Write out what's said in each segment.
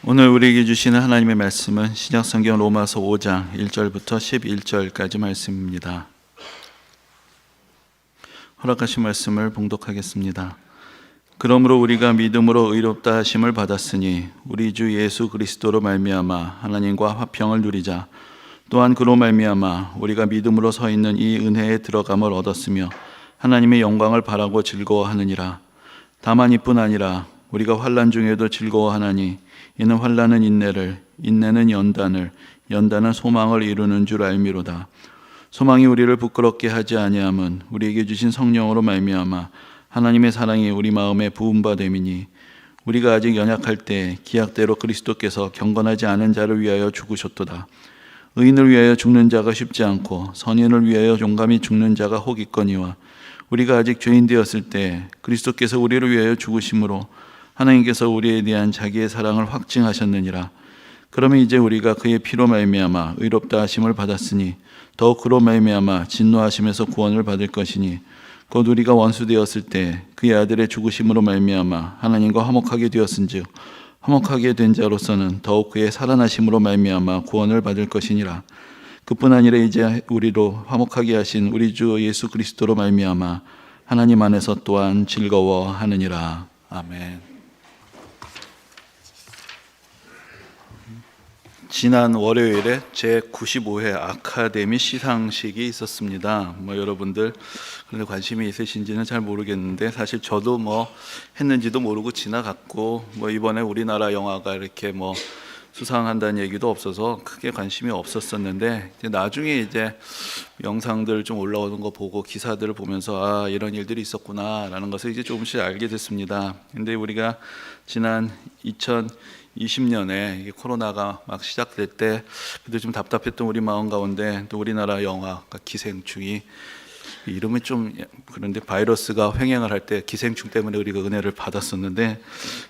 오늘 우리에게 주시는 하나님의 말씀은 신약성경 로마서 5장 1절부터 11절까지 말씀입니다. 허락하신 말씀을 봉독하겠습니다. 그러므로 우리가 믿음으로 의롭다 하심을 받았으니 우리 주 예수 그리스도로 말미암아 하나님과 화평을 누리자. 또한 그로 말미암아 우리가 믿음으로 서 있는 이 은혜에 들어감을 얻었으며 하나님의 영광을 바라고 즐거워하느니라. 다만 이뿐 아니라 우리가 환난 중에도 즐거워하나니 이는 환난은 인내를, 인내는 연단을, 연단은 소망을 이루는 줄 알미로다. 소망이 우리를 부끄럽게 하지 아니함은 우리에게 주신 성령으로 말미암아 하나님의 사랑이 우리 마음에 부은 바 됨이니 우리가 아직 연약할 때 기약대로 그리스도께서 경건하지 않은 자를 위하여 죽으셨도다. 의인을 위하여 죽는 자가 쉽지 않고 선인을 위하여 용감히 죽는 자가 혹 있거니와 우리가 아직 죄인 되었을 때 그리스도께서 우리를 위하여 죽으심으로 하나님께서 우리에 대한 자기의 사랑을 확증하셨느니라. 그러면 이제 우리가 그의 피로 말미암아 의롭다 하심을 받았으니 더욱 그로 말미암아 진노하심에서 구원을 받을 것이니 곧 우리가 원수 되었을 때 그의 아들의 죽으심으로 말미암아 하나님과 화목하게 되었은즉 화목하게 된 자로서는 더욱 그의 살아나심으로 말미암아 구원을 받을 것이니라. 그뿐 아니라 이제 우리로 화목하게 하신 우리 주 예수 그리스도로 말미암아 하나님 안에서 또한 즐거워하느니라. 아멘. 지난 월요일에 제95회 아카데미 시상식이 있었습니다. 여러분들 그런데 관심이 있으신지는 잘 모르겠는데 사실 저도 했는지도 모르고 지나갔고 이번에 우리나라 영화가 이렇게 수상한다는 얘기도 없어서 크게 관심이 없었었는데 나중에 이제 영상들 좀 올라오는 거 보고 기사들을 보면서 이런 일들이 있었구나라는 것을 이제 조금씩 알게 됐습니다. 근데 우리가 지난 2020년에 코로나가 막 시작될 때 그래도 좀 답답했던 우리 마음 가운데 또 우리나라 영화가 기생충이 이름이 좀 그런데 바이러스가 횡행을 할 때 기생충 때문에 우리가 은혜를 받았었는데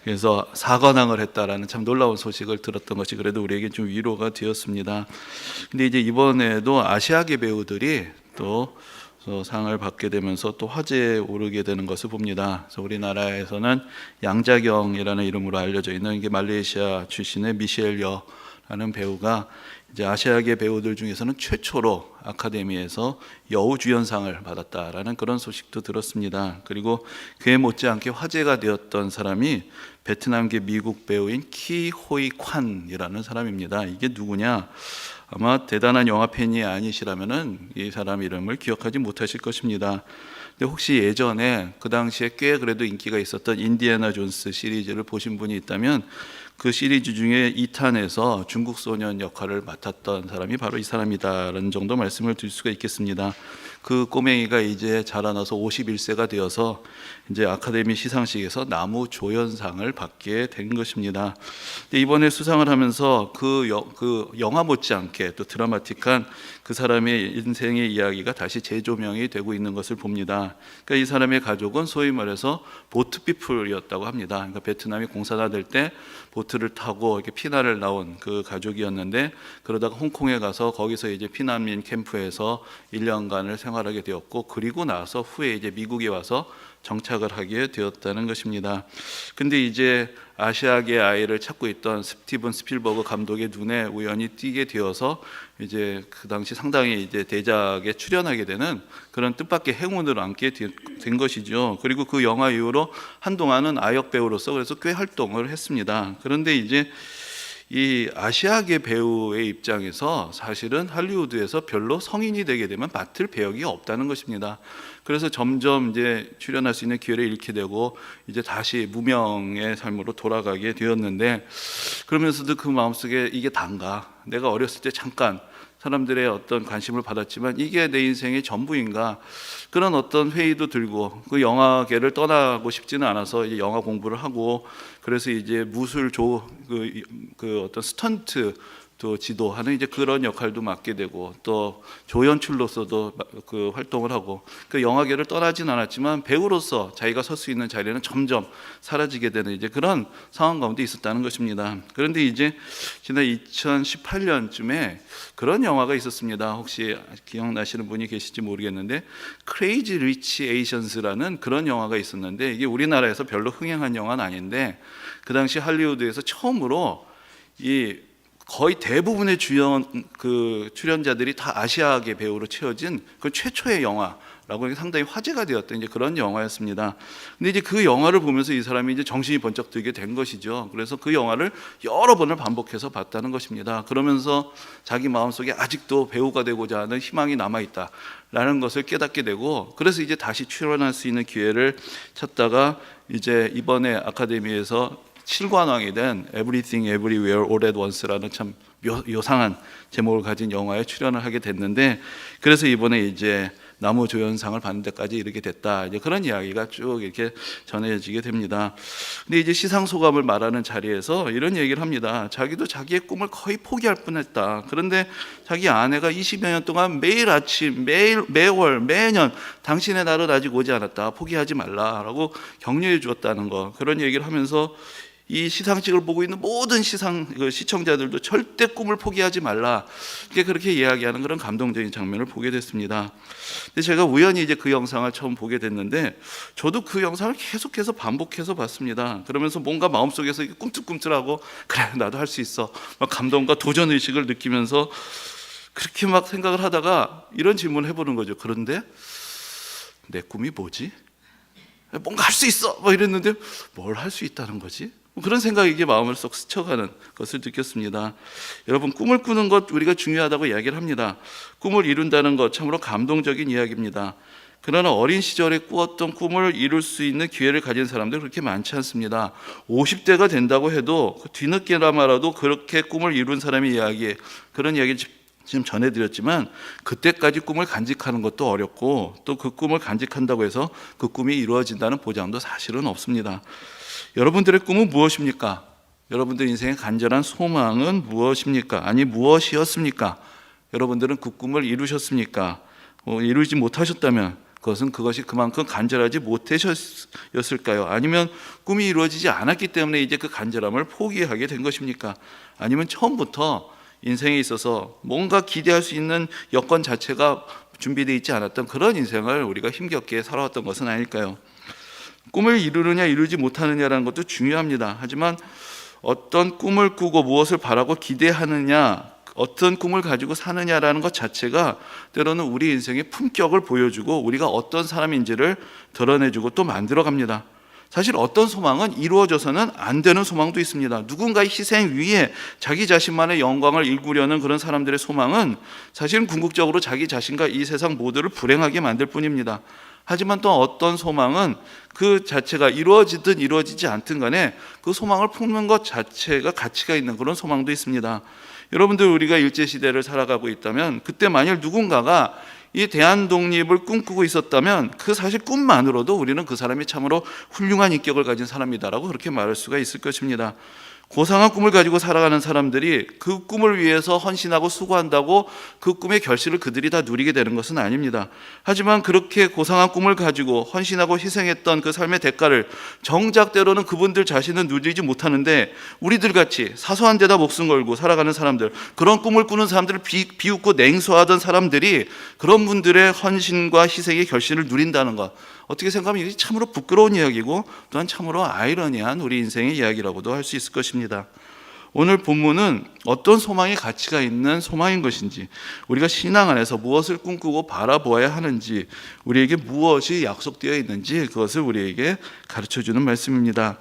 그래서 사관왕을 했다라는 참 놀라운 소식을 들었던 것이 그래도 우리에게 좀 위로가 되었습니다. 근데 이제 이번에도 아시아계 배우들이 또 상을 받게 되면서 또 화제에 오르게 되는 것을 봅니다. 그래서 우리나라에서는 양자경이라는 이름으로 알려져 있는 이게 말레이시아 출신의 미셸 여라는 배우가 이제 아시아계 배우들 중에서는 최초로 아카데미에서 여우주연상을 받았다라는 그런 소식도 들었습니다. 그리고 그에 못지않게 화제가 되었던 사람이 베트남계 미국 배우인 키 호이 콴이라는 사람입니다. 이게 누구냐? 아마 대단한 영화 팬이 아니시라면은 이 사람 이름을 기억하지 못하실 것입니다. 근데 혹시 예전에 그 당시에 꽤 그래도 인기가 있었던 인디애나 존스 시리즈를 보신 분이 있다면 그 시리즈 중에 2탄에서 중국 소년 역할을 맡았던 사람이 바로 이 사람이다라는 정도 말씀을 드릴 수가 있겠습니다. 그 꼬맹이가 이제 자라나서 51세가 되어서 이제 아카데미 시상식에서 나무조연상을 받게 된 것입니다. 근데 이번에 수상을 하면서 그 영화 못지않게 또 드라마틱한 그 사람의 인생의 이야기가 다시 재조명이 되고 있는 것을 봅니다. 그러니까 이 사람의 가족은 소위 말해서 보트피플이었다고 합니다. 그러니까 베트남이 공산화될 때 보트를 타고 이렇게 피난을 나온 그 가족이었는데 그러다가 홍콩에 가서 거기서 이제 피난민 캠프에서 1년간을 생활하게 되었고 그리고 나서 후에 이제 미국에 와서 정착을 하게 되었다는 것입니다. 근데 이제 아시아계 아이를 찾고 있던 스티븐 스필버그 감독의 눈에 우연히 띄게 되어서 이제 그 당시 상당히 이제 대작에 출연하게 되는 그런 뜻밖의 행운을 안게 된 것이죠. 그리고 그 영화 이후로 한동안은 아역 배우로서 그래서 꽤 활동을 했습니다. 그런데 이제 이 아시아계 배우의 입장에서 사실은 할리우드에서 별로 성인이 되게 되면 맡을 배역이 없다는 것입니다. 그래서 점점 이제 출연할 수 있는 기회를 잃게 되고 이제 다시 무명의 삶으로 돌아가게 되었는데 그러면서도 그 마음속에 이게 단가? 내가 어렸을 때 잠깐 사람들의 어떤 관심을 받았지만 이게 내 인생의 전부인가? 그런 어떤 회의도 들고 그 영화계를 떠나고 싶지는 않아서 이제 영화 공부를 하고 그래서 이제 무술 그 어떤 스턴트 또 지도하는 이제 그런 역할도 맡게 되고 또 조연출로서도 그 활동을 하고 그 영화계를 떠나진 않았지만 배우로서 자기가 설 수 있는 자리는 점점 사라지게 되는 이제 그런 상황 가운데 있었다는 것입니다. 그런데 이제 지난 2018년쯤에 그런 영화가 있었습니다. 혹시 기억나시는 분이 계실지 모르겠는데 크레이지 리치 에이션스라는 그런 영화가 있었는데 이게 우리나라에서 별로 흥행한 영화는 아닌데 그 당시 할리우드에서 처음으로 이 거의 대부분의 주연 그 출연자들이 다 아시아계 배우로 채워진 그 최초의 영화라고 상당히 화제가 되었던 이제 그런 영화였습니다. 근데 이제 그 영화를 보면서 이 사람이 이제 정신이 번쩍 들게 된 것이죠. 그래서 그 영화를 여러 번을 반복해서 봤다는 것입니다. 그러면서 자기 마음속에 아직도 배우가 되고자 하는 희망이 남아 있다라는 것을 깨닫게 되고, 그래서 이제 다시 출연할 수 있는 기회를 찾다가 이제 이번에 아카데미에서 7관왕이 된 Everything Everywhere All at Once라는 참 요상한 제목을 가진 영화에 출연을 하게 됐는데, 그래서 이번에 이제 나무조연상을 받는 데까지 이르게 됐다, 이제 그런 이야기가 쭉 이렇게 전해지게 됩니다. 근데 이제 시상소감을 말하는 자리에서 이런 얘기를 합니다. 자기도 자기의 꿈을 거의 포기할 뻔했다. 그런데 자기 아내가 20여 년 동안 매일 아침, 매월, 매년 당신의 날은 아직 오지 않았다, 포기하지 말라라고 격려해 주었다는 거, 그런 얘기를 하면서 이 시상식을 보고 있는 모든 시청자들도 절대 꿈을 포기하지 말라, 그렇게 이야기하는 그런 감동적인 장면을 보게 됐습니다. 근데 제가 우연히 이제 그 영상을 처음 보게 됐는데, 저도 그 영상을 계속해서 반복해서 봤습니다. 그러면서 뭔가 마음속에서 꿈틀꿈틀하고, 그래 나도 할 수 있어, 막 감동과 도전 의식을 느끼면서 그렇게 막 생각을 하다가 이런 질문을 해보는 거죠. 그런데 내 꿈이 뭐지? 뭔가 할 수 있어 막 이랬는데 뭘 할 수 있다는 거지? 그런 생각이 이게 마음을 쏙 스쳐가는 것을 느꼈습니다. 여러분, 꿈을 꾸는 것 우리가 중요하다고 이야기를 합니다. 꿈을 이룬다는 것 참으로 감동적인 이야기입니다. 그러나 어린 시절에 꾸었던 꿈을 이룰 수 있는 기회를 가진 사람들 그렇게 많지 않습니다. 50대가 된다고 해도 뒤늦게나마라도 그렇게 꿈을 이룬 사람의 이야기, 그런 이야기를 지금 전해드렸지만, 그때까지 꿈을 간직하는 것도 어렵고, 또 그 꿈을 간직한다고 해서 그 꿈이 이루어진다는 보장도 사실은 없습니다. 여러분들의 꿈은 무엇입니까? 여러분들 인생의 간절한 소망은 무엇입니까? 아니, 무엇이었습니까? 여러분들은 그 꿈을 이루셨습니까? 이루지 못하셨다면 그것이 그만큼 간절하지 못하셨을까요? 아니면 꿈이 이루어지지 않았기 때문에 이제 그 간절함을 포기하게 된 것입니까? 아니면 처음부터 인생에 있어서 뭔가 기대할 수 있는 여건 자체가 준비되어 있지 않았던 그런 인생을 우리가 힘겹게 살아왔던 것은 아닐까요? 꿈을 이루느냐 이루지 못하느냐라는 것도 중요합니다. 하지만 어떤 꿈을 꾸고 무엇을 바라고 기대하느냐, 어떤 꿈을 가지고 사느냐라는 것 자체가 때로는 우리 인생의 품격을 보여주고 우리가 어떤 사람인지를 드러내주고 또 만들어갑니다. 사실 어떤 소망은 이루어져서는 안 되는 소망도 있습니다. 누군가의 희생 위에 자기 자신만의 영광을 일구려는 그런 사람들의 소망은 사실은 궁극적으로 자기 자신과 이 세상 모두를 불행하게 만들 뿐입니다. 하지만 또 어떤 소망은 그 자체가 이루어지든 이루어지지 않든 간에 그 소망을 품는 것 자체가 가치가 있는 그런 소망도 있습니다. 여러분들, 우리가 일제시대를 살아가고 있다면, 그때 만일 누군가가 이 대한 독립을 꿈꾸고 있었다면 그 사실 꿈만으로도 우리는 그 사람이 참으로 훌륭한 인격을 가진 사람이다라고 그렇게 말할 수가 있을 것입니다. 고상한 꿈을 가지고 살아가는 사람들이 그 꿈을 위해서 헌신하고 수고한다고 그 꿈의 결실을 그들이 다 누리게 되는 것은 아닙니다. 하지만 그렇게 고상한 꿈을 가지고 헌신하고 희생했던 그 삶의 대가를 정작 때로는 그분들 자신은 누리지 못하는데, 우리들 같이 사소한 데다 목숨 걸고 살아가는 사람들, 그런 꿈을 꾸는 사람들을 비웃고 냉소하던 사람들이 그런 분들의 헌신과 희생의 결실을 누린다는 것, 어떻게 생각하면 이게 참으로 부끄러운 이야기고 또한 참으로 아이러니한 우리 인생의 이야기라고도 할 수 있을 것입니다. 오늘 본문은 어떤 소망의 가치가 있는 소망인 것인지, 우리가 신앙 안에서 무엇을 꿈꾸고 바라보아야 하는지, 우리에게 무엇이 약속되어 있는지 그것을 우리에게 가르쳐주는 말씀입니다.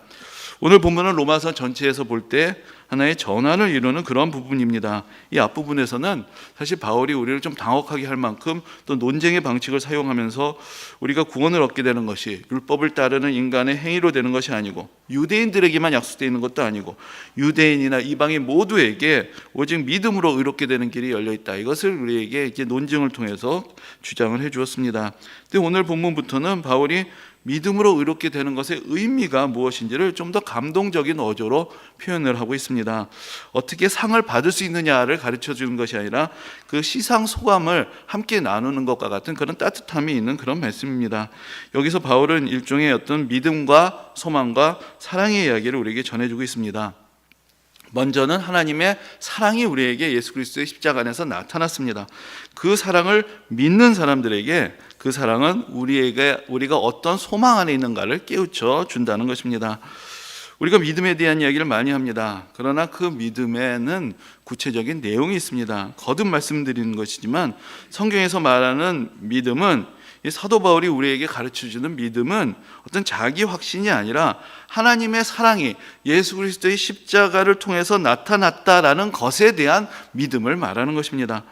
오늘 본문은 로마서 전체에서 볼 때 하나의 전환을 이루는 그런 부분입니다. 이 앞부분에서는 사실 바울이 우리를 좀 당혹하게 할 만큼 또 논쟁의 방식을 사용하면서 우리가 구원을 얻게 되는 것이 율법을 따르는 인간의 행위로 되는 것이 아니고, 유대인들에게만 약속되어 있는 것도 아니고, 유대인이나 이방인 모두에게 오직 믿음으로 의롭게 되는 길이 열려 있다, 이것을 우리에게 이제 논증을 통해서 주장을 해 주었습니다. 근데 오늘 본문부터는 바울이 믿음으로 의롭게 되는 것의 의미가 무엇인지를 좀 더 감동적인 어조로 표현을 하고 있습니다. 어떻게 상을 받을 수 있느냐를 가르쳐 주는 것이 아니라 그 시상 소감을 함께 나누는 것과 같은 그런 따뜻함이 있는 그런 말씀입니다. 여기서 바울은 일종의 어떤 믿음과 소망과 사랑의 이야기를 우리에게 전해주고 있습니다. 먼저는 하나님의 사랑이 우리에게 예수 그리스도의 십자가 안에서 나타났습니다. 그 사랑을 믿는 사람들에게 그 사랑은 우리가 어떤 소망 안에 있는가를 깨우쳐 준다는 것입니다. 우리가 믿음에 대한 이야기를 많이 합니다. 그러나 그 믿음에는 구체적인 내용이 있습니다. 거듭 말씀드리는 것이지만 성경에서 말하는 믿음은, 이 사도 바울이 우리에게 가르쳐주는 믿음은 어떤 자기 확신이 아니라 하나님의 사랑이 예수 그리스도의 십자가를 통해서 나타났다라는 것에 대한 믿음을 말하는 것입니다.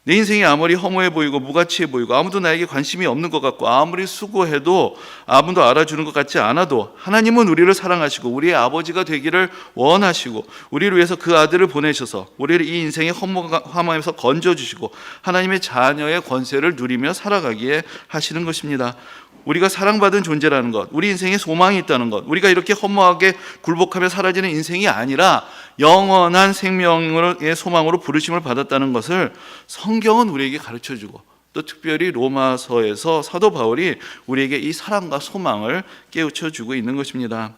내 인생이 아무리 허무해 보이고 무가치해 보이고 아무도 나에게 관심이 없는 것 같고 아무리 수고해도 아무도 알아주는 것 같지 않아도 하나님은 우리를 사랑하시고 우리의 아버지가 되기를 원하시고 우리를 위해서 그 아들을 보내셔서 우리를 이 인생의 허무함에서 건져주시고 하나님의 자녀의 권세를 누리며 살아가기에 하시는 것입니다. 우리가 사랑받은 존재라는 것, 우리 인생에 소망이 있다는 것, 우리가 이렇게 허무하게 굴복하며 사라지는 인생이 아니라 영원한 생명의 소망으로 부르심을 받았다는 것을 성경은 우리에게 가르쳐주고, 또 특별히 로마서에서 사도 바울이 우리에게 이 사랑과 소망을 깨우쳐주고 있는 것입니다.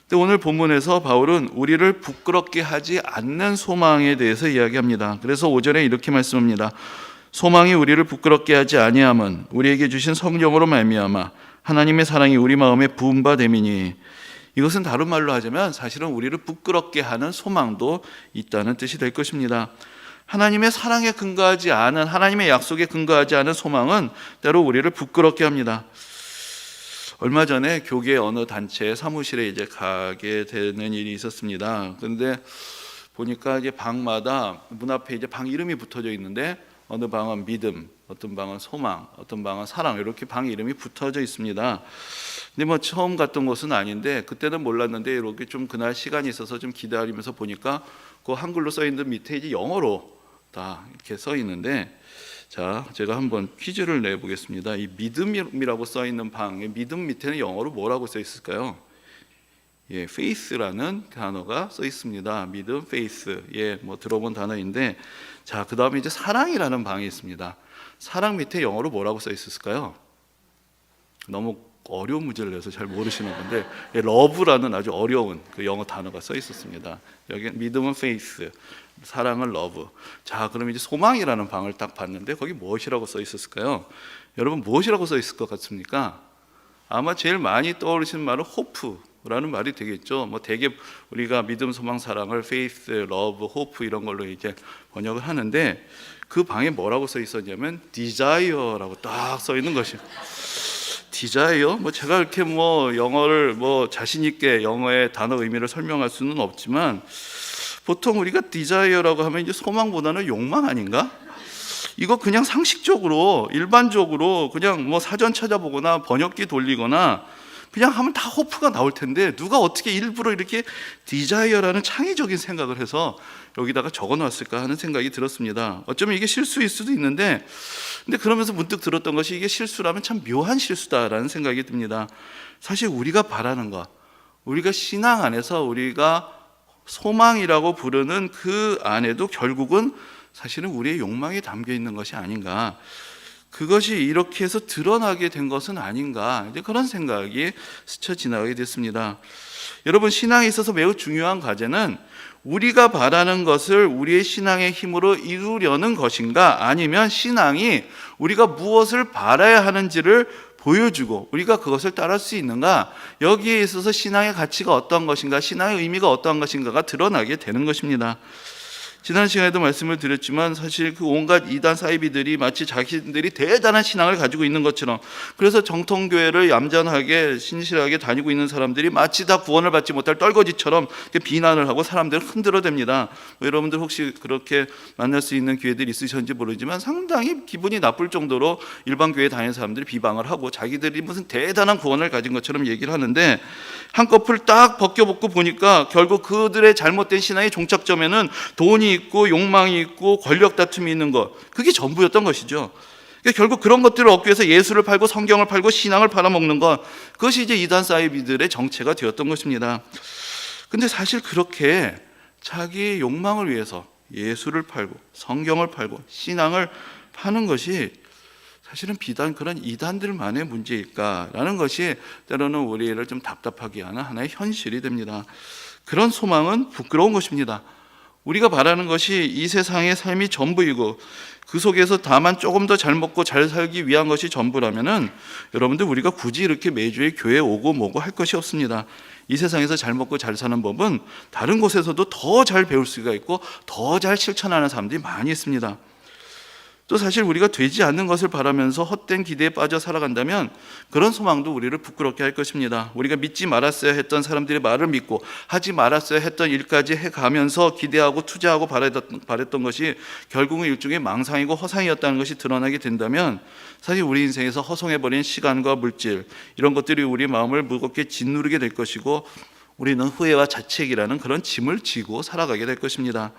근데 오늘 본문에서 바울은 우리를 부끄럽게 하지 않는 소망에 대해서 이야기합니다. 그래서 5절에 이렇게 말씀합니다. 소망이 우리를 부끄럽게 하지 아니함은 우리에게 주신 성령으로 말미암아 하나님의 사랑이 우리 마음에 부은 바 됨이니. 이것은 다른 말로 하자면 사실은 우리를 부끄럽게 하는 소망도 있다는 뜻이 될 것입니다. 하나님의 사랑에 근거하지 않은, 하나님의 약속에 근거하지 않은 소망은 때로 우리를 부끄럽게 합니다. 얼마 전에 교계 어느 단체 사무실에 이제 가게 되는 일이 있었습니다. 그런데 보니까 이제 방마다 문 앞에 이제 방 이름이 붙어져 있는데 어느 방은 믿음, 어떤 방은 소망, 어떤 방은 사랑, 이렇게 방 이름이 붙어져 있습니다. 근데 뭐 처음 갔던 곳은 아닌데 그때는 몰랐는데 이렇게 좀 그날 시간이 있어서 좀 기다리면서 보니까 그 한글로 써 있는 밑에 이제 영어로 다 이렇게 써 있는데, 자, 제가 한번 퀴즈를 내보겠습니다. 이 믿음이라고 써 있는 방의 믿음 밑에는 영어로 뭐라고 써 있을까요? 예, faith라는 단어가 써 있습니다. 믿음, faith. 예, 뭐 들어본 단어인데, 자, 그 다음에 이제 사랑이라는 방이 있습니다. 사랑 밑에 영어로 뭐라고 써 있을까요? 너무 어려운 문제를 내서 잘 모르시는 건데, 예, love라는 아주 어려운 그 영어 단어가 써 있었습니다. 여기 믿음은 faith, 사랑은 love. 자, 그럼 이제 소망이라는 방을 딱 봤는데 거기 무엇이라고 써 있었을까요? 여러분 무엇이라고 써 있을 것 같습니까? 아마 제일 많이 떠오르시는 말은 hope라는 말이 되겠죠. 뭐 대개 우리가 믿음, 소망, 사랑을 faith, love, hope 이런 걸로 이제 번역을 하는데 그 방에 뭐라고 써 있었냐면 desire라고 딱 써 있는 것이에요. desire? 뭐 제가 이렇게 뭐 영어를 뭐 자신 있게 영어의 단어 의미를 설명할 수는 없지만 보통 우리가 desire라고 하면 이제 소망보다는 욕망 아닌가? 이거 그냥 상식적으로 일반적으로 그냥 뭐 사전 찾아보거나 번역기 돌리거나 그냥 하면 다 호프가 나올 텐데 누가 어떻게 일부러 이렇게 desire라는 창의적인 생각을 해서 여기다가 적어놨을까 하는 생각이 들었습니다. 어쩌면 이게 실수일 수도 있는데, 근데 그러면서 문득 들었던 것이 이게 실수라면 참 묘한 실수다라는 생각이 듭니다. 사실 우리가 바라는 것, 우리가 신앙 안에서 우리가 소망이라고 부르는 그 안에도 결국은 사실은 우리의 욕망이 담겨 있는 것이 아닌가, 그것이 이렇게 해서 드러나게 된 것은 아닌가, 이제 그런 생각이 스쳐 지나가게 됐습니다. 여러분, 신앙에 있어서 매우 중요한 과제는 우리가 바라는 것을 우리의 신앙의 힘으로 이루려는 것인가, 아니면 신앙이 우리가 무엇을 바라야 하는지를 보여주고 우리가 그것을 따를 수 있는가, 여기에 있어서 신앙의 가치가 어떤 것인가, 신앙의 의미가 어떤 것인가가 드러나게 되는 것입니다. 지난 시간에도 말씀을 드렸지만 사실 그 온갖 이단 사이비들이 마치 자신들이 대단한 신앙을 가지고 있는 것처럼, 그래서 정통교회를 얌전하게 신실하게 다니고 있는 사람들이 마치 다 구원을 받지 못할 떨거지처럼 비난을 하고 사람들을 흔들어댑니다. 뭐 여러분들 혹시 그렇게 만날 수 있는 기회들이 있으셨는지 모르지만 상당히 기분이 나쁠 정도로 일반 교회 다니는 사람들이 비방을 하고 자기들이 무슨 대단한 구원을 가진 것처럼 얘기를 하는데, 한꺼풀 딱 벗겨보고 보니까 결국 그들의 잘못된 신앙의 종착점에는 돈이 있고 욕망이 있고 권력 다툼이 있는 것, 그게 전부였던 것이죠. 그러니까 결국 그런 것들을 얻기 위해서 예수를 팔고 성경을 팔고 신앙을 팔아먹는 것, 그것이 이제 이단 사이비들의 정체가 되었던 것입니다. 근데 사실 그렇게 자기 욕망을 위해서 예수를 팔고 성경을 팔고 신앙을 파는 것이 사실은 비단 그런 이단들만의 문제일까라는 것이 때로는 우리를 좀 답답하게 하는 하나의 현실이 됩니다. 그런 소망은 부끄러운 것입니다. 우리가 바라는 것이 이 세상의 삶이 전부이고 그 속에서 다만 조금 더 잘 먹고 잘 살기 위한 것이 전부라면은 여러분들 우리가 굳이 이렇게 매주에 교회 오고 뭐고 할 것이 없습니다. 이 세상에서 잘 먹고 잘 사는 법은 다른 곳에서도 더 잘 배울 수가 있고 더 잘 실천하는 사람들이 많이 있습니다. 또 사실 우리가 되지 않는 것을 바라면서 헛된 기대에 빠져 살아간다면 그런 소망도 우리를 부끄럽게 할 것입니다. 우리가 믿지 말았어야 했던 사람들의 말을 믿고 하지 말았어야 했던 일까지 해가면서 기대하고 투자하고 바랬던 것이 결국은 일종의 망상이고 허상이었다는 것이 드러나게 된다면 사실 우리 인생에서 허송해버린 시간과 물질 이런 것들이 우리 마음을 무겁게 짓누르게 될 것이고 우리는 후회와 자책이라는 그런 짐을 지고 살아가게 될 것입니다.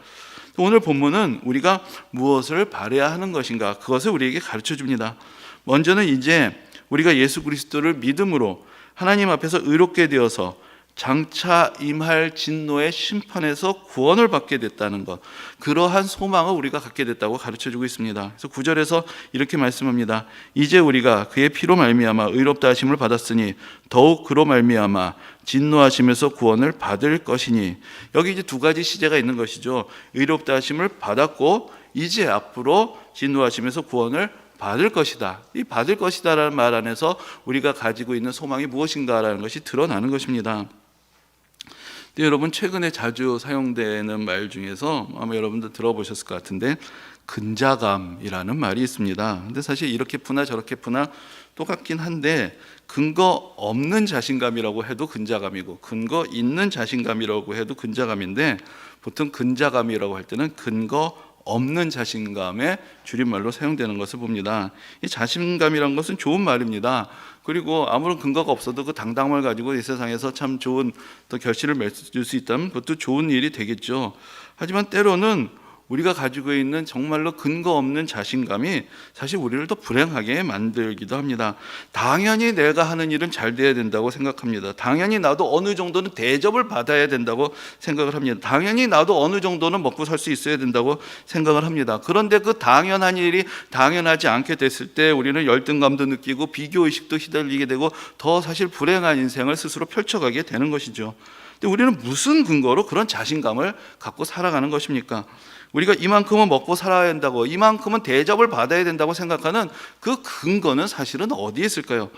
오늘 본문은 우리가 무엇을 바라야 하는 것인가 그것을 우리에게 가르쳐 줍니다. 먼저는 이제 우리가 예수 그리스도를 믿음으로 하나님 앞에서 의롭게 되어서 장차 임할 진노의 심판에서 구원을 받게 됐다는 것, 그러한 소망을 우리가 갖게 됐다고 가르쳐주고 있습니다. 그래서 9절에서 이렇게 말씀합니다. 이제 우리가 그의 피로 말미암아 의롭다 하심을 받았으니 더욱 그로 말미암아 진노하심에서 구원을 받을 것이니, 여기 이제 두 가지 시제가 있는 것이죠. 의롭다 하심을 받았고 이제 앞으로 진노하심에서 구원을 받을 것이다. 이 받을 것이다라는 말 안에서 우리가 가지고 있는 소망이 무엇인가라는 것이 드러나는 것입니다. 근데 여러분, 최근에 자주 사용되는 말 중에서 아마 여러분들 들어보셨을 것 같은데 근자감이라는 말이 있습니다. 근데 사실 이렇게 푸나 저렇게 푸나 똑같긴 한데 근거 없는 자신감이라고 해도 근자감이고 근거 있는 자신감이라고 해도 근자감인데, 보통 근자감이라고 할 때는 근거 없는 자신감의 줄임말로 사용되는 것을 봅니다. 이 자신감이란 것은 좋은 말입니다. 그리고 아무런 근거가 없어도 그 당당함을 가지고 이 세상에서 참 좋은 또 결실을 맺을 수 있다면 그것도 좋은 일이 되겠죠. 하지만 때로는 우리가 가지고 있는 정말로 근거 없는 자신감이 사실 우리를 더 불행하게 만들기도 합니다. 당연히 내가 하는 일은 잘 돼야 된다고 생각합니다. 당연히 나도 어느 정도는 대접을 받아야 된다고 생각을 합니다. 당연히 나도 어느 정도는 먹고 살 수 있어야 된다고 생각을 합니다. 그런데 그 당연한 일이 당연하지 않게 됐을 때 우리는 열등감도 느끼고 비교의식도 휘둘리게 되고 더 사실 불행한 인생을 스스로 펼쳐가게 되는 것이죠. 근데 우리는 무슨 근거로 그런 자신감을 갖고 살아가는 것입니까? 우리가 이만큼은 먹고 살아야 된다고, 이만큼은 대접을 받아야 된다고 생각하는 그 근거는 사실은 어디에 있을까요?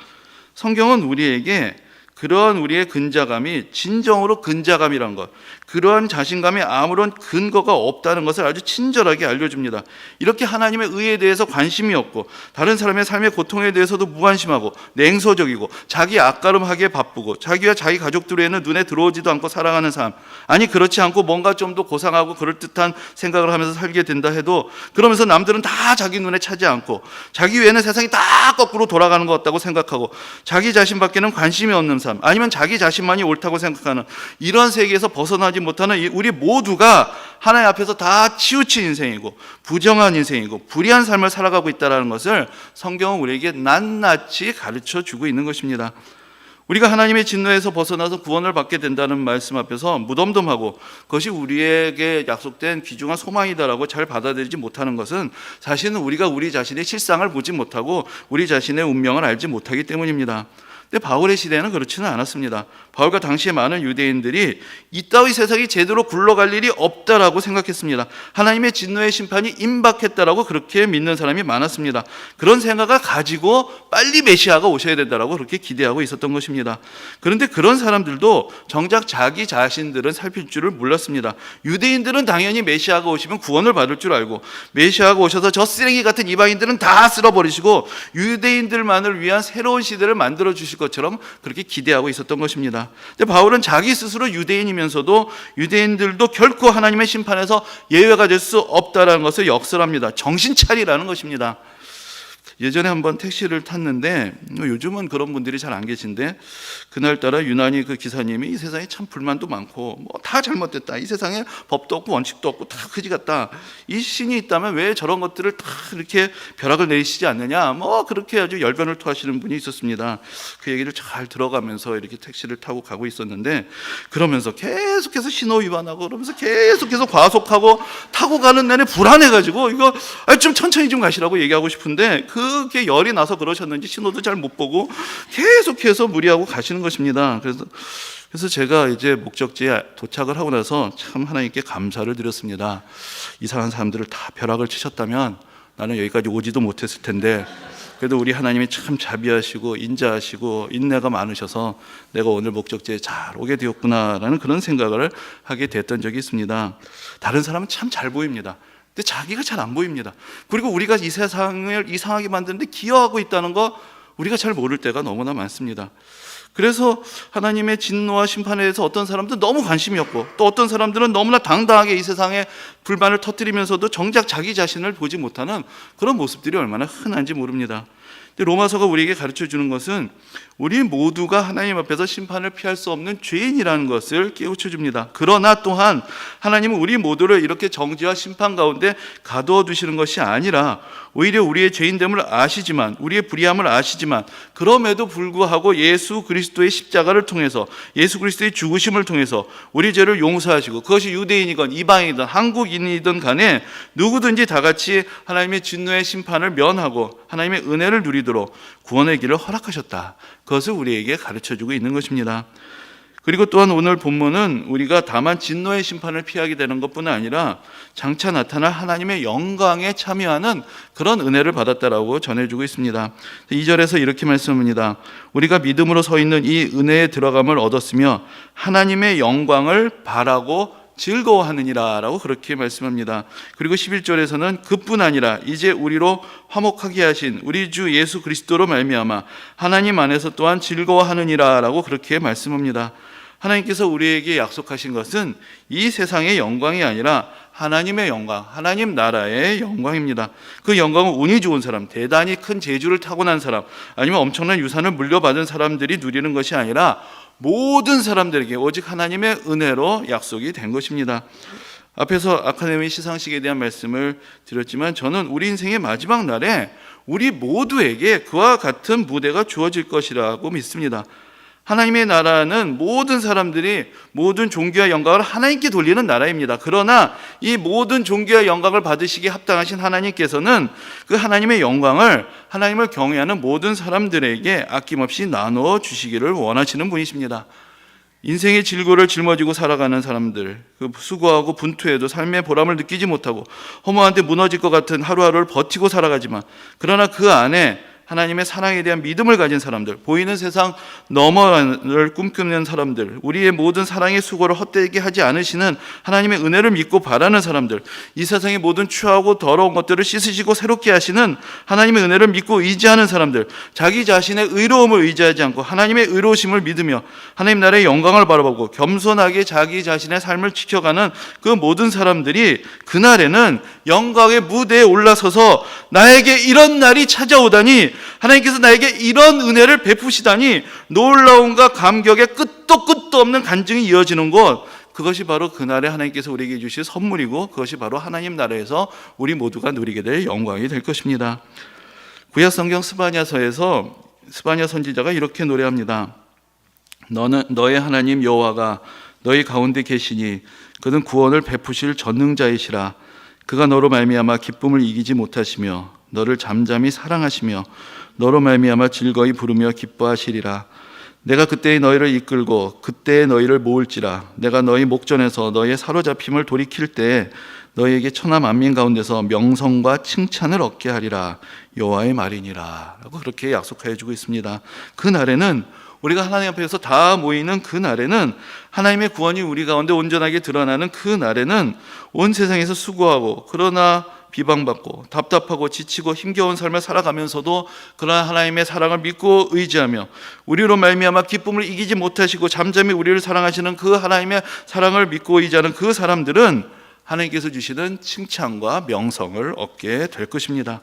성경은 우리에게 그러한 우리의 근자감이 진정으로 근자감이란 것, 그러한 자신감에 아무런 근거가 없다는 것을 아주 친절하게 알려줍니다. 이렇게 하나님의 의에 대해서 관심이 없고 다른 사람의 삶의 고통에 대해서도 무관심하고 냉소적이고 자기 앞가름하기에 바쁘고 자기와 자기 가족들 외에는 눈에 들어오지도 않고 살아가는 삶, 아니 그렇지 않고 뭔가 좀 더 고상하고 그럴듯한 생각을 하면서 살게 된다 해도 그러면서 남들은 다 자기 눈에 차지 않고 자기 외에는 세상이 다 거꾸로 돌아가는 것 같다고 생각하고 자기 자신밖에는 관심이 없는 삶, 아니면 자기 자신만이 옳다고 생각하는 이런 세계에서 벗어나지 못하는 우리 모두가 하나님 앞에서 다 치우친 인생이고 부정한 인생이고 불의한 삶을 살아가고 있다는 것을 성경은 우리에게 낱낱이 가르쳐 주고 있는 것입니다. 우리가 하나님의 진노에서 벗어나서 구원을 받게 된다는 말씀 앞에서 무덤덤하고 그것이 우리에게 약속된 귀중한 소망이다라고 잘 받아들이지 못하는 것은 사실은 우리가 우리 자신의 실상을 보지 못하고 우리 자신의 운명을 알지 못하기 때문입니다. 근데 바울의 시대에는 그렇지는 않았습니다. 바울과 당시의 많은 유대인들이 이따위 세상이 제대로 굴러갈 일이 없다라고 생각했습니다. 하나님의 진노의 심판이 임박했다라고 그렇게 믿는 사람이 많았습니다. 그런 생각을 가지고 빨리 메시아가 오셔야 된다라고 그렇게 기대하고 있었던 것입니다. 그런데 그런 사람들도 정작 자기 자신들은 살필 줄을 몰랐습니다. 유대인들은 당연히 메시아가 오시면 구원을 받을 줄 알고 메시아가 오셔서 저 쓰레기 같은 이방인들은 다 쓸어버리시고 유대인들만을 위한 새로운 시대를 만들어 주실 것처럼 그렇게 기대하고 있었던 것입니다. 근데 바울은 자기 스스로 유대인이면서도 유대인들도 결코 하나님의 심판에서 예외가 될 수 없다라는 것을 역설합니다. 정신 차리라는 것입니다. 예전에 한번 택시를 탔는데, 요즘은 그런 분들이 잘 안 계신데 그날따라 유난히 그 기사님이 이 세상에 참 불만도 많고 뭐 다 잘못됐다, 이 세상에 법도 없고 원칙도 없고 다 그지 같다, 이 신이 있다면 왜 저런 것들을 다 이렇게 벼락을 내리시지 않느냐, 뭐 그렇게 아주 열변을 토하시는 분이 있었습니다. 그 얘기를 잘 들어가면서 이렇게 택시를 타고 가고 있었는데, 그러면서 계속해서 신호 위반하고 그러면서 계속해서 과속하고 타고 가는 내내 불안해가지고 이거 좀 천천히 좀 가시라고 얘기하고 싶은데 그게 열이 나서 그러셨는지 신호도 잘 못 보고 계속해서 무리하고 가시는 것입니다. 그래서 제가 이제 목적지에 도착을 하고 나서 참 하나님께 감사를 드렸습니다. 이상한 사람들을 다 벼락을 치셨다면 나는 여기까지 오지도 못했을 텐데 그래도 우리 하나님이 참 자비하시고 인자하시고 인내가 많으셔서 내가 오늘 목적지에 잘 오게 되었구나라는 그런 생각을 하게 됐던 적이 있습니다. 다른 사람은 참 잘 보입니다. 근데 자기가 잘 안 보입니다. 그리고 우리가 이 세상을 이상하게 만드는데 기여하고 있다는 거 우리가 잘 모를 때가 너무나 많습니다. 그래서 하나님의 진노와 심판에 대해서 어떤 사람들은 너무 관심이 없고, 또 어떤 사람들은 너무나 당당하게 이 세상에 불만을 터뜨리면서도 정작 자기 자신을 보지 못하는 그런 모습들이 얼마나 흔한지 모릅니다. 로마서가 우리에게 가르쳐 주는 것은 우리 모두가 하나님 앞에서 심판을 피할 수 없는 죄인이라는 것을 깨우쳐 줍니다. 그러나 또한 하나님은 우리 모두를 이렇게 정죄와 심판 가운데 가두어 두시는 것이 아니라 오히려 우리의 죄인됨을 아시지만, 우리의 불의함을 아시지만, 그럼에도 불구하고 예수 그리스도의 십자가를 통해서, 예수 그리스도의 죽으심을 통해서 우리 죄를 용서하시고, 그것이 유대인이건 이방인이든 한국인이든 간에 누구든지 다 같이 하나님의 진노의 심판을 면하고 하나님의 은혜를 누리도록 구원의 길을 허락하셨다. 그것을 우리에게 가르쳐주고 있는 것입니다. 그리고 또한 오늘 본문은 우리가 다만 진노의 심판을 피하게 되는 것뿐 아니라 장차 나타날 하나님의 영광에 참여하는 그런 은혜를 받았다라고 전해주고 있습니다. 2절에서 이렇게 말씀합니다. 우리가 믿음으로 서 있는 이 은혜에 들어감을 얻었으며 하나님의 영광을 바라고 즐거워하느니라 라고 그렇게 말씀합니다. 그리고 11절에서는 그뿐 아니라 이제 우리로 화목하게 하신 우리 주 예수 그리스도로 말미암아 하나님 안에서 또한 즐거워하느니라 라고 그렇게 말씀합니다. 하나님께서 우리에게 약속하신 것은 이 세상의 영광이 아니라 하나님의 영광, 하나님 나라의 영광입니다. 그 영광은 운이 좋은 사람, 대단히 큰 재주를 타고난 사람, 아니면 엄청난 유산을 물려받은 사람들이 누리는 것이 아니라 모든 사람들에게 오직 하나님의 은혜로 약속이 된 것입니다. 앞에서 아카데미 시상식에 대한 말씀을 드렸지만 저는 우리 인생의 마지막 날에 우리 모두에게 그와 같은 무대가 주어질 것이라고 믿습니다. 하나님의 나라는 모든 사람들이 모든 존귀와 영광을 하나님께 돌리는 나라입니다. 그러나 이 모든 존귀와 영광을 받으시기에 합당하신 하나님께서는 그 하나님의 영광을, 하나님을 경외하는 모든 사람들에게 아낌없이 나누어 주시기를 원하시는 분이십니다. 인생의 질고를 짊어지고 살아가는 사람들, 그 수고하고 분투해도 삶의 보람을 느끼지 못하고 허무한데 무너질 것 같은 하루하루를 버티고 살아가지만, 그러나 그 안에 하나님의 사랑에 대한 믿음을 가진 사람들, 보이는 세상 너머를 꿈꾸는 사람들, 우리의 모든 사랑의 수고를 헛되게 하지 않으시는 하나님의 은혜를 믿고 바라는 사람들, 이 세상의 모든 추하고 더러운 것들을 씻으시고 새롭게 하시는 하나님의 은혜를 믿고 의지하는 사람들, 자기 자신의 의로움을 의지하지 않고 하나님의 의로우심을 믿으며 하나님 나라의 영광을 바라보고 겸손하게 자기 자신의 삶을 지켜가는 그 모든 사람들이 그날에는 영광의 무대에 올라서서 나에게 이런 날이 찾아오다니, 하나님께서 나에게 이런 은혜를 베푸시다니 놀라움과 감격의 끝도 없는 간증이 이어지는 것, 그것이 바로 그날에 하나님께서 우리에게 주실 선물이고, 그것이 바로 하나님 나라에서 우리 모두가 누리게 될 영광이 될 것입니다. 구약 성경 스바냐서에서 스바냐 선지자가 이렇게 노래합니다. 너의 하나님 여호와가 너희 가운데 계시니 그는 구원을 베푸실 전능자이시라. 그가 너로 말미암아 기쁨을 이기지 못하시며 너를 잠잠히 사랑하시며 너로 말미암아 즐거이 부르며 기뻐하시리라. 내가 그때에 너희를 이끌고 그때에 너희를 모을지라. 내가 너희 목전에서 너희의 사로잡힘을 돌이킬 때에 너희에게 천하 만민 가운데서 명성과 칭찬을 얻게 하리라. 여호와의 말이니라 라고 그렇게 약속하여 주고 있습니다. 그 날에는, 우리가 하나님 앞에서 다 모이는 그 날에는, 하나님의 구원이 우리 가운데 온전하게 드러나는 그 날에는 온 세상에서 수고하고 그러나 비방받고 답답하고 지치고 힘겨운 삶을 살아가면서도 그러나 하나님의 사랑을 믿고 의지하며 우리로 말미암아 기쁨을 이기지 못하시고 잠잠히 우리를 사랑하시는 그 하나님의 사랑을 믿고 의지하는 그 사람들은 하나님께서 주시는 칭찬과 명성을 얻게 될 것입니다.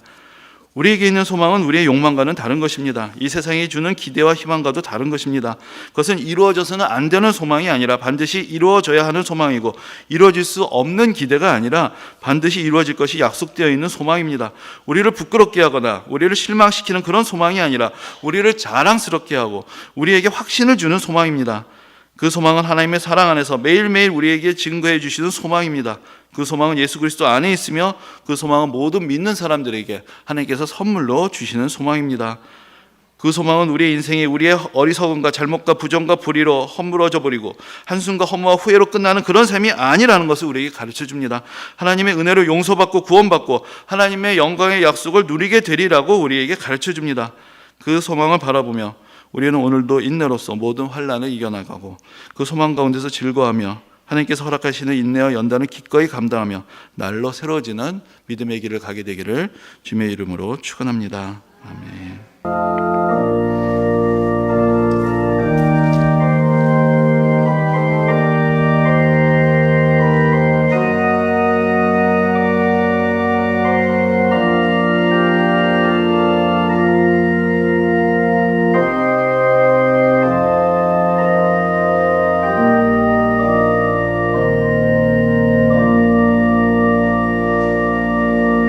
우리에게 있는 소망은 우리의 욕망과는 다른 것입니다. 이 세상이 주는 기대와 희망과도 다른 것입니다. 그것은 이루어져서는 안 되는 소망이 아니라 반드시 이루어져야 하는 소망이고, 이루어질 수 없는 기대가 아니라 반드시 이루어질 것이 약속되어 있는 소망입니다. 우리를 부끄럽게 하거나 우리를 실망시키는 그런 소망이 아니라 우리를 자랑스럽게 하고 우리에게 확신을 주는 소망입니다. 그 소망은 하나님의 사랑 안에서 매일매일 우리에게 증거해 주시는 소망입니다. 그 소망은 예수 그리스도 안에 있으며 그 소망은 모든 믿는 사람들에게 하나님께서 선물로 주시는 소망입니다. 그 소망은 우리의 인생이 우리의 어리석음과 잘못과 부정과 불의로 허물어져 버리고 한숨과 허무와 후회로 끝나는 그런 삶이 아니라는 것을 우리에게 가르쳐 줍니다. 하나님의 은혜로 용서받고 구원받고 하나님의 영광의 약속을 누리게 되리라고 우리에게 가르쳐 줍니다. 그 소망을 바라보며 우리는 오늘도 인내로서 모든 환난을 이겨나가고 그 소망 가운데서 즐거워하며 하나님께서 허락하시는 인내와 연단을 기꺼이 감당하며 날로 새로워지는 믿음의 길을 가게 되기를 주님의 이름으로 축원합니다. 아멘.